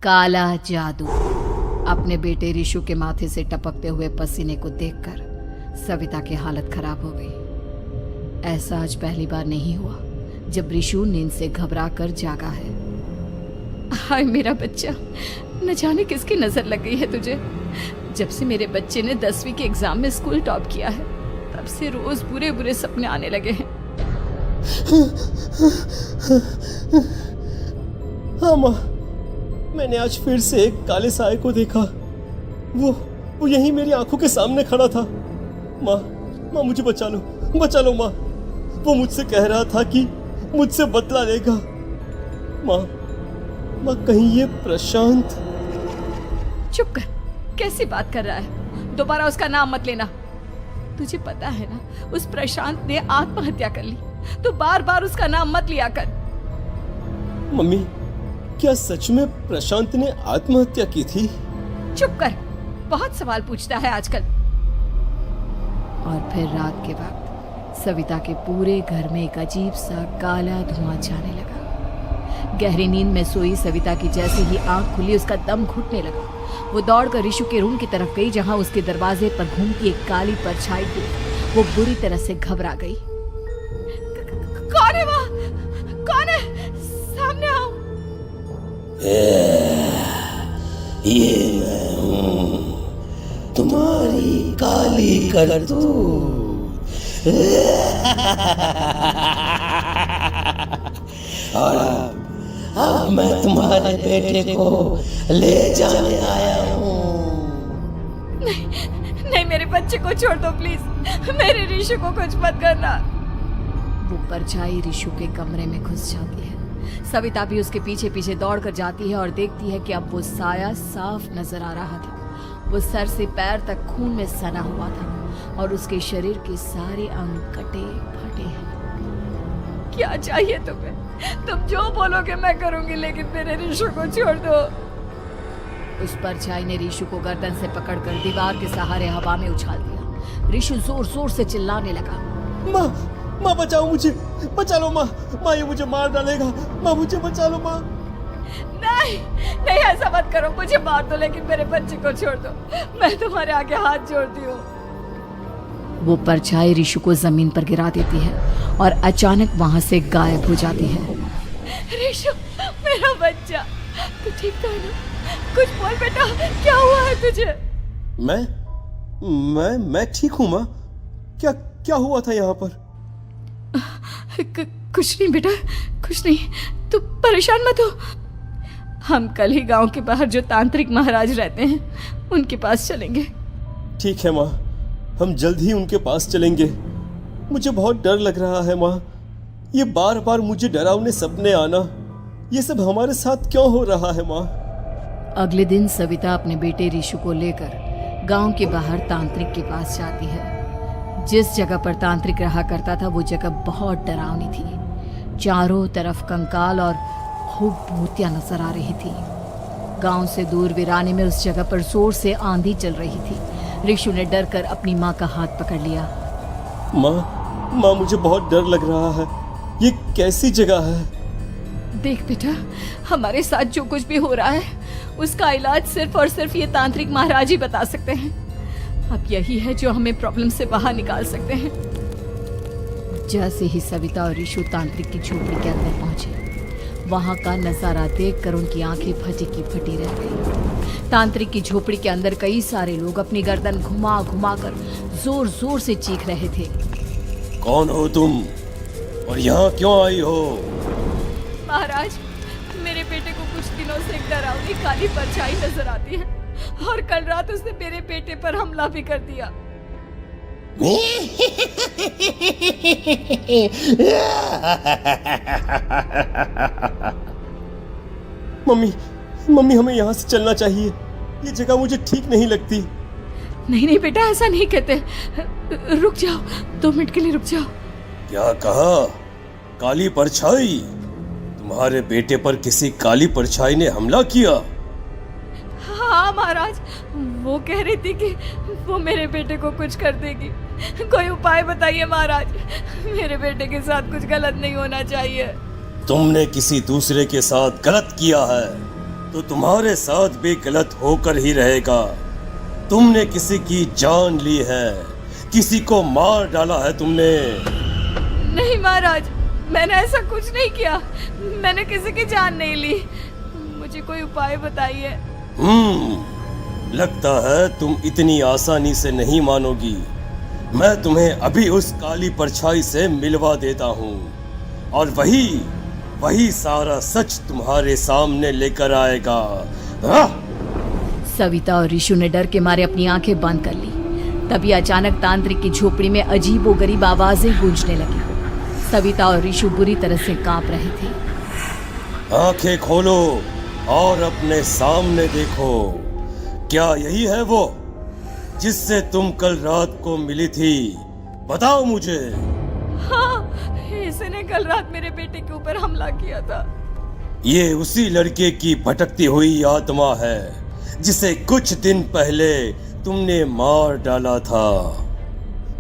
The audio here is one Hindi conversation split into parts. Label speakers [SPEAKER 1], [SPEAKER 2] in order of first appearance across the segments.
[SPEAKER 1] काला जादू। अपने बेटे ऋषु के माथे से टपकते हुए पसीने को देखकर सविता की हालत खराब हो गई। ऐसा आज पहली बार नहीं हुआ जब ऋषु नींद से घबरा कर जागा है। हाय मेरा बच्चा, न जाने किसकी नजर लग गई है तुझे। जब से मेरे बच्चे ने 10वीं के एग्जाम में स्कूल टॉप किया है तब से रोज बुरे बुरे सपने आने लगे हैं।
[SPEAKER 2] हाँ माँ, मैंने आज फिर से एक काले साए को देखा। वो यहीं मेरी आंखों के सामने खड़ा था। माँ मुझे बचा लो माँ। वो मुझसे कह रहा था कि मुझसे बदला लेगा। माँ कहीं ये प्रशांत।
[SPEAKER 1] चुप कर, कैसी बात कर रहा है? दोबारा उसका नाम मत लेना। तुझे पता है ना, उस प्रशांत ने आत्महत्या कर ली। तो बार बार उसका नाम मत लिया कर।
[SPEAKER 2] मम्मी, क्या सच में प्रशांत ने आत्महत्या की थी?
[SPEAKER 1] चुप कर, बहुत सवाल पूछता है आजकल। और फिर रात के वक्त सविता के पूरे घर में एक अजीब सा काला धुआं जाने लगा। गहरी नींद में सोई सविता की जैसे ही आंख खुली उसका दम घुटने लगा। वो दौड़कर ऋषु के रूम की तरफ गई जहां उसके दरवाजे पर घूमती एक काली परछाई थी। वो बुरी तरह से घबरा गई। कौन है वहाँ? कौन है? सामने आओ।
[SPEAKER 3] ये मैं हूँ, तुम्हारी काली करतूत। और अब मैं तुम्हारे बेटे को ले जाने आया हूँ।
[SPEAKER 1] नहीं, मेरे बच्चे को छोड़ दो प्लीज। मेरे ऋषु को कुछ मत करना। वो परछाई ऋषु के कमरे में घुस जाती है। सविता भी उसके पीछे पीछे दौड़ कर जाती है और देखती है कि अब वो साया साफ नजर आ रहा था। वो सर से पैर तक खून में सना हुआ था और उसके शरीर के सारे अंग कटे फटे हैं। क्या चाहिए तुम्हें? तुम जो बोलोगे मैं करूंगी, लेकिन मेरे ऋषु को छोड़ दो। उस परछाई ने ऋषु को गर्दन से पकड़कर दीवार के सहारे हवा में उछाल दिया। ऋषु जोर जोर से चिल्लाने लगा।
[SPEAKER 2] माँ बचाओ मुझे, बचा लो माँ, ये मुझे मार डालेगा। माँ मुझे बचा लो माँ।
[SPEAKER 1] नहीं ऐसा मत करो, मुझे मार दो लेकिन मेरे बच्चे को छोड़ दो। मैं तुम्हारे आगे हाथ जोड़ती हूँ। वो परछाई ऋषु को जमीन पर गिरा देती है और अचानक वहां से गायब हो जाती है। ऋषु, मेरा बच्चा, तू ठीक तो है ना? कुछ बोल बेटा, क्या हुआ है तुझे?
[SPEAKER 2] मैं ठीक हूँ माँ। क्या हुआ था यहाँ पर?
[SPEAKER 1] कुछ नहीं बेटा, कुछ नहीं। तू परेशान मत हो। हम कल ही गांव के बाहर जो तांत्रिक महाराज रहते हैं उनके पास चलेंगे।
[SPEAKER 2] ठीक है माँ, हम जल्द ही उनके पास चलेंगे। मुझे बहुत डर लग रहा है माँ। ये बार बार मुझे डरावने सपने आना, ये सब हमारे साथ क्यों हो रहा है माँ?
[SPEAKER 1] अगले दिन सविता अपने बेटे ऋषु को लेकर गांव के बाहर तांत्रिक के पास जाती है। जिस जगह पर तांत्रिक रहा करता था वो जगह बहुत डरावनी थी। चारों तरफ कंकाल और खूब भूतियां नजर आ रही थी। गांव से दूर वीराने में उस जगह पर जोर से आंधी चल रही थी। ऋषु ने डर कर अपनी माँ का हाथ पकड़ लिया।
[SPEAKER 2] माँ मुझे बहुत डर लग रहा है। ये कैसी जगह है?
[SPEAKER 1] देख बेटा, हमारे साथ जो कुछ भी हो रहा है उसका इलाज सिर्फ और सिर्फ ये तांत्रिक महाराज ही बता सकते हैं। अब यही है जो हमें प्रॉब्लम से बाहर निकाल सकते हैं। जैसे ही सविता और ऋषु तांत्रिक की झोपड़ी के अंदर पहुंचे, वहां का नजारा देखकर उनकी आंखें फटी की फटी रह गई। तांत्रिक की झोपड़ी के अंदर कई सारे लोग अपनी गर्दन घुमा घुमा कर जोर जोर से चीख रहे थे।
[SPEAKER 2] कौन हो तुम और यहाँ क्यों आई हो?
[SPEAKER 1] महाराज, मेरे बेटे को कुछ दिनों से एक डरावनी काली परछाई नजर आती है और कल रात उसने मेरे बेटे पर हमला भी कर दिया।
[SPEAKER 2] मम्मी हमें यहाँ से चलना चाहिए। ये जगह मुझे ठीक नहीं लगती।
[SPEAKER 1] नहीं बेटा, ऐसा नहीं कहते। रुक जाओ, 2 मिनट के लिए रुक जाओ।
[SPEAKER 2] क्या कहा? काली परछाई? तुम्हारे बेटे पर किसी काली परछाई ने हमला किया?
[SPEAKER 1] हाँ महाराज, वो कह रही थी कि वो मेरे बेटे को कुछ कर देगी। कोई उपाय बताइए महाराज, मेरे बेटे के साथ कुछ गलत नहीं होना चाहिए।
[SPEAKER 2] तुमने किसी दूसरे के साथ गलत किया है, तो तुम्हारे साथ भी गलत होकर ही रहेगा। तुमने किसी की जान ली है, किसी को मार डाला है तुमने।
[SPEAKER 1] नहीं महाराज, मैंने ऐसा कुछ नहीं किया। मैंने किसी की जान नहीं ली। मुझे कोई उपाय बताइए।
[SPEAKER 2] लगता है तुम इतनी आसानी से नहीं मानोगी। मैं तुम्हें अभी उस काली परछाई से मिलवा देता हूँ और वही सारा सच तुम्हारे सामने लेकर आएगा।
[SPEAKER 1] सविता और ऋषु ने डर के मारे अपनी आंखें बंद कर ली। तभी अचानक तांत्रिक की झोपड़ी में अजीबोगरीब आवाजें गूंजने लगी। सविता और ऋषु बुरी तरह से कांप रहे थे।
[SPEAKER 2] आंखें खोलो और अपने सामने देखो। क्या यही है वो जिससे तुम कल रात को मिली थी? बताओ मुझे।
[SPEAKER 1] हाँ, इसने कल रात मेरे बेटे के ऊपर हमला किया था।
[SPEAKER 2] ये उसी लड़के की भटकती हुई आत्मा है जिसे कुछ दिन पहले तुमने मार डाला था।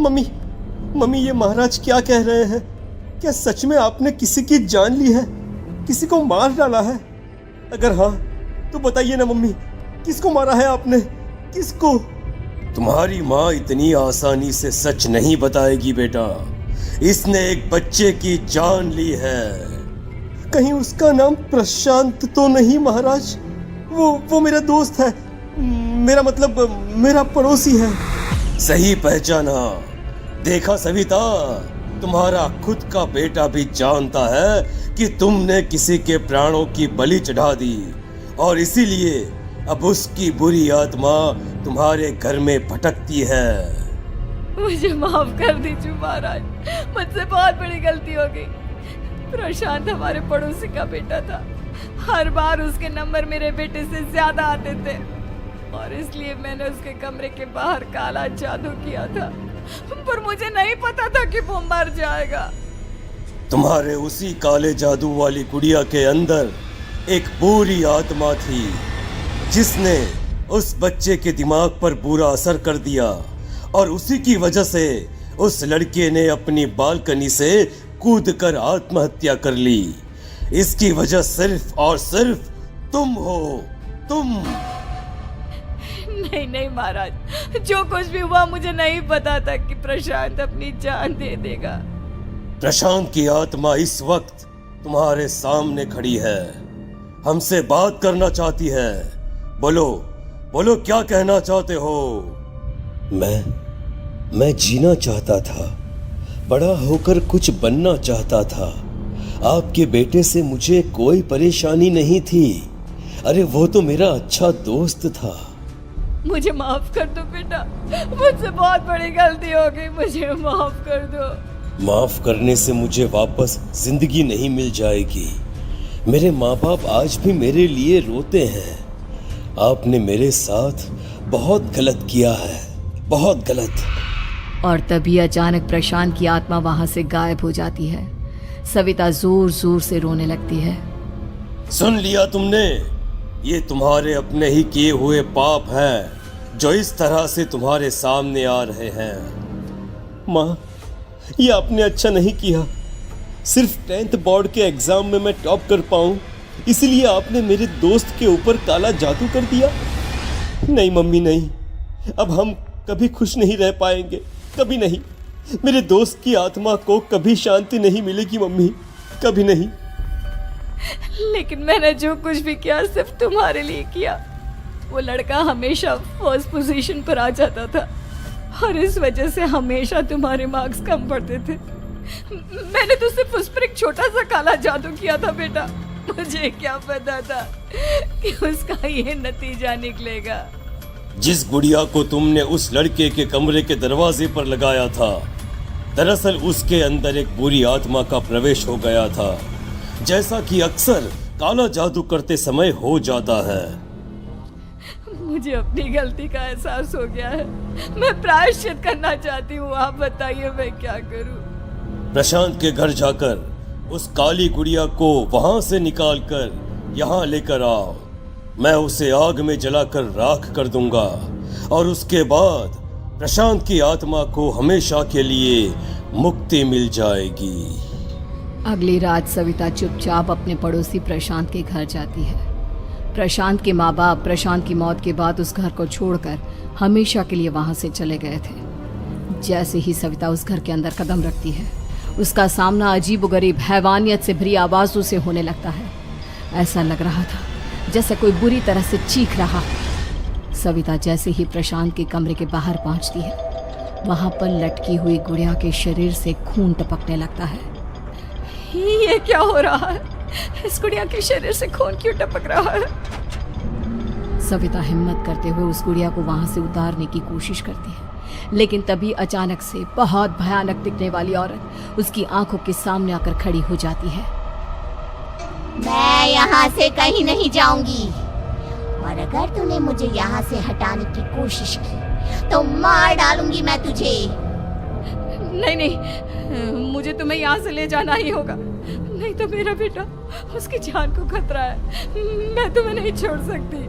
[SPEAKER 2] मम्मी ये महाराज क्या कह रहे हैं? क्या सच में आपने किसी की जान ली है, किसी को मार डाला है? अगर हाँ तो बताइए ना मम्मी, किसको मारा है आपने? किसको? तुम्हारी माँ इतनी आसानी से सच नहीं बताएगी बेटा। इसने एक बच्चे की जान ली है। कहीं उसका नाम प्रशांत तो नहीं महाराज? वो मेरा दोस्त है, मेरा मतलब मेरा पड़ोसी है। सही पहचाना। देखा सविता, तुम्हारा खुद का बेटा भी जानता है कि तुमने किसी के प्राणों की बलि चढ़ा दी और इसीलिए अब उसकी बुरी आत्मा तुम्हारे घर में भटकती है।
[SPEAKER 1] मुझे माफ कर दीजिए महाराज, मुझसे बहुत बड़ी गलती हो गई। प्रशांत हमारे पड़ोसी का बेटा था। हर बार उसके नंबर मेरे बेटे से ज्यादा आते थे और इसलिए मैंने उसके कमरे के बाहर काला जादू किया था, पर मुझे नहीं पता था कि वो मर जाएगा।
[SPEAKER 2] तुम्हारे उसी काले जादू वाली गुड़िया के अंदर एक बुरी आत्मा थी जिसने उस बच्चे के दिमाग पर बुरा असर कर दिया और उसी की वजह से उस लड़के ने अपनी बालकनी से कूदकर आत्महत्या कर ली। इसकी वजह सिर्फ और सिर्फ तुम हो, तुम।
[SPEAKER 1] नहीं महाराज, जो कुछ भी हुआ मुझे नहीं पता था कि प्रशांत अपनी जान दे देगा।
[SPEAKER 2] प्रशांत की आत्मा इस वक्त तुम्हारे सामने खड़ी है, हमसे बात करना चाहती है। बोलो क्या कहना चाहते हो? मैं जीना चाहता था, बड़ा होकर कुछ बनना चाहता था। आपके बेटे से मुझे कोई परेशानी नहीं थी। अरे वो तो मेरा अच्छा दोस्त था।
[SPEAKER 1] मुझे माफ कर दो बेटा, मुझसे बहुत बड़ी गलती हो गई, मुझे माफ कर दो।
[SPEAKER 2] माफ करने से मुझे वापस जिंदगी नहीं मिल जाएगी। मेरे माँ बाप आज भी मेरे लिए रोते हैं। आपने मेरे साथ बहुत गलत किया है, बहुत गलत।
[SPEAKER 1] और तभी अचानक प्रशांत की आत्मा वहां से गायब हो जाती है। सविता जोर जोर से रोने लगती है।
[SPEAKER 2] सुन लिया तुमने? ये तुम्हारे अपने ही किए हुए पाप हैं जो इस तरह से तुम्हारे सामने आ रहे हैं। माँ, ये आपने अच्छा नहीं किया। सिर्फ 10th बोर्ड के एग्जाम में मैं टॉप कर पाऊं, इसलिए आपने मेरे दोस्त के ऊपर काला जादू कर दिया। नहीं मम्मी, नहीं, अब हम कभी खुश नहीं रह पाएंगे, कभी नहीं। मेरे दोस्त की आत्मा को कभी शांति नहीं मिलेगी मम्मी, कभी नहीं।
[SPEAKER 1] लेकिन मैंने जो कुछ भी किया सिर्फ तुम्हारे लिए किया। वो लड़का हमेशा फर्स्ट पोजीशन पर आ जाता था और इस वजह से हमेशा तुम्हारे मार्क्स कम पड़ते थे। मैंने तो सिर्फ उस पर एक छोटा सा काला जादू किया था बेटा। मुझे क्या पता था कि उसका ये नतीजा निकलेगा।
[SPEAKER 2] जिस गुड़िया को तुमने उस लड़के के कमरे के दरवाजे पर लगाया था, दरअसल उसके अंदर एक बुरी आत्मा का प्रवेश हो गया था, जैसा कि अक्सर काला जादू करते समय हो जाता है।
[SPEAKER 1] मुझे अपनी गलती का एहसास हो गया है। मैं प्रायश्चित करना चाहती हूँ, आप बताइए मैं क्या करूँ?
[SPEAKER 2] प्रशांत के घर जाकर उस काली गुड़िया को वहां से निकालकर यहाँ लेकर आओ। मैं उसे आग में जलाकर राख कर दूंगा और उसके बाद प्रशांत की आत्मा को हमेशा के लिए मुक्ति मिल जाएगी।
[SPEAKER 1] अगली रात सविता चुपचाप अपने पड़ोसी प्रशांत के घर जाती है। प्रशांत के माँ बाप प्रशांत की मौत के बाद उस घर को छोड़कर हमेशा के लिए वहां से चले गए थे। जैसे ही सविता उस घर के अंदर कदम रखती है, उसका सामना अजीबोगरीब हैवानियत से भरी आवाजों से होने लगता है। ऐसा लग रहा था जैसे कोई बुरी तरह से चीख रहा हो। सविता जैसे ही प्रशांत के कमरे के बाहर पहुंचती है, वहां पर लटकी हुई गुड़िया के शरीर से खून टपकने लगता है। ये क्या हो रहा है? इस गुड़िया के शरीर से खून क्यों टपक रहा है? सविता हिम्मत करते हुए उस गुड़िया को वहां से उतारने की कोशिश करती है, लेकिन तभी अचानक से बहुत भयानक दिखने वाली औरत उसकी आंखों के सामने आकर खड़ी हो जाती है।
[SPEAKER 4] मैं यहाँ से कहीं नहीं जाऊंगी, और अगर तूने मुझे यहाँ से हटाने की कोशिश की तो मार डालूंगी मैं तुझे।
[SPEAKER 1] नहीं नहीं, मुझे तुम्हें यहाँ से ले जाना ही होगा, नहीं तो मेरा बेटा, उसकी जान को खतरा है। मैं तुम्हें नहीं छोड़ सकती।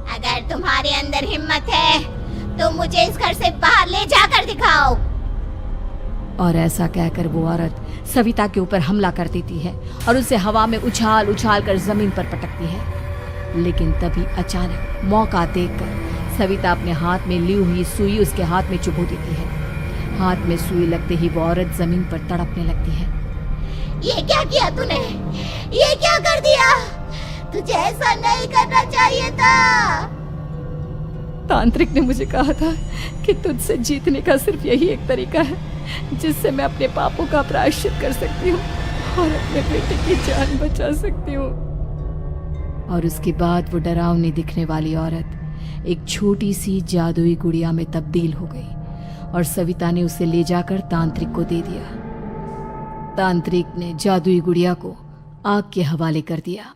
[SPEAKER 4] अगर तुम्हारे अंदर हिम्मत है तो मुझे इस घर से बाहर ले जाकर दिखाओ।
[SPEAKER 1] और ऐसा कहकर वो औरत सविता के ऊपर हमला कर देती है और उसे हवा में उछाल उछाल कर जमीन पर पटकती है। लेकिन तभी अचानक मौका देखकर सविता अपने हाथ में ली हुई सुई उसके हाथ में चुभो देती है। हाथ में सुई लगते ही वो औरत जमीन पर तड़पने लगती है।
[SPEAKER 4] ये क्या किया तूने? ये क्या कर दिया? तुझे ऐसा नहीं करना चाहिए था।
[SPEAKER 1] तांत्रिक ने मुझे कहा था कि तुझसे जीतने का सिर्फ यही एक तरीका है जिससे मैं अपने पापों का प्रायश्चित कर सकती हूँ और अपने बेटे की जान बचा सकती हूँ। और उसके बाद वो डरावनी दिखने वाली औरत एक छोटी सी जादुई गुड़िया में तब्दील हो गई और सविता ने उसे ले जाकर तांत्रिक को दे दिया। तांत्रिक ने जादुई गुड़िया को आग के हवाले कर दिया।